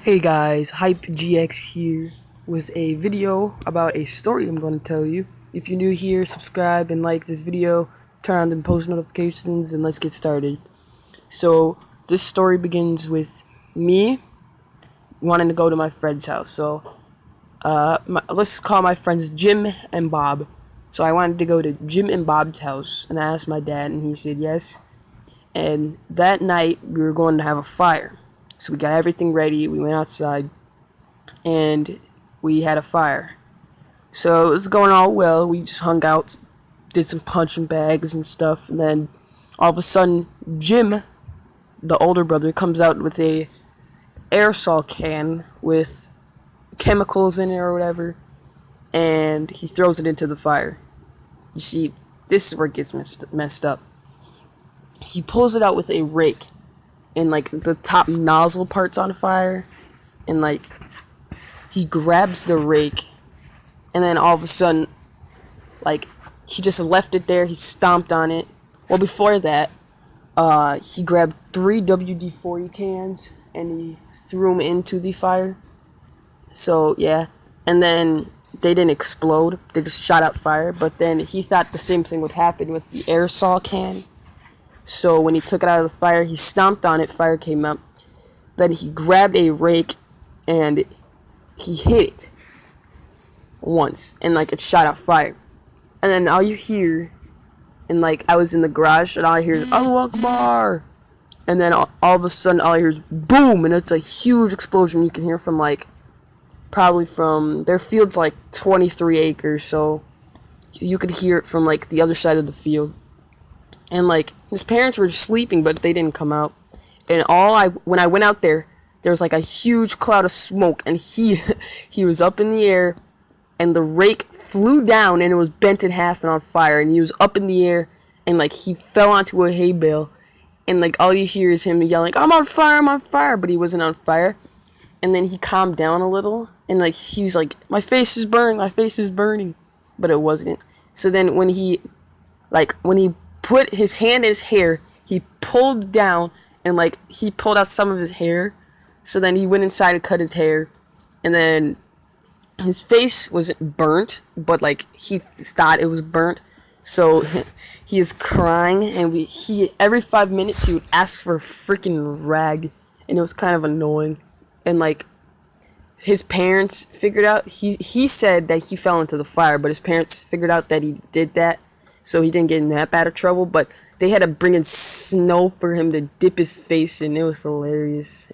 Hey guys, HypeGX here with a video about a story I'm going to tell you. If you're new here, subscribe and like this video, turn on the post notifications, and let's get started. So, this story begins with me wanting to go to my friend's house. So, let's call my friends Jim and Bob. So, I wanted to go to Jim and Bob's house, and I asked my dad, and he said yes. And that night, we were going to have a fire. So, we got everything ready, we went outside and we had a fire. So it was going all well. We just hung out, did some punching bags and stuff, and then all of a sudden, Jim, the older brother, comes out with a aerosol can with chemicals in it or whatever, and he throws it into the fire. You see, this is where it gets messed up. He pulls it out with a rake, and like the top nozzle part's on fire, and like he grabs the rake, and then all of a sudden, like, he just left it there. He stomped on it. Well, before that, he grabbed 3 WD-40 cans and he threw them into the fire. So yeah, and then they didn't explode. They just shot out fire. But then he thought the same thing would happen with the aerosol can. So when he took it out of the fire, he stomped on it. Fire came up. Then he grabbed a rake and he hit it once, and like it shot out fire. And then all you hear, and like I was in the garage, and all I hear is Allahu Akbar. And then all of a sudden, all I hear is boom, and it's a huge explosion. You can hear from like probably from their field's like 23 acres, so you could hear it from like the other side of the field. And like his parents were sleeping, but they didn't come out. And when I went out there, there was like a huge cloud of smoke, and he was up in the air. And the rake flew down, and it was bent in half and on fire, and he was up in the air, and like he fell onto a hay bale, and like all you hear is him yelling, I'm on fire, but he wasn't on fire. And then he calmed down a little, and like he's like, my face is burning, but it wasn't. So then when he put his hand in his hair, he pulled down, and like he pulled out some of his hair. So then he went inside and cut his hair, and then his face wasn't burnt, but like he thought it was burnt, so he is crying, and he every 5 minutes he would ask for a freaking rag, and it was kind of annoying. And like his parents figured out, he said that he fell into the fire, but his parents figured out that he did that, so he didn't get in that bad of trouble. But they had to bring in snow for him to dip his face in. It was hilarious.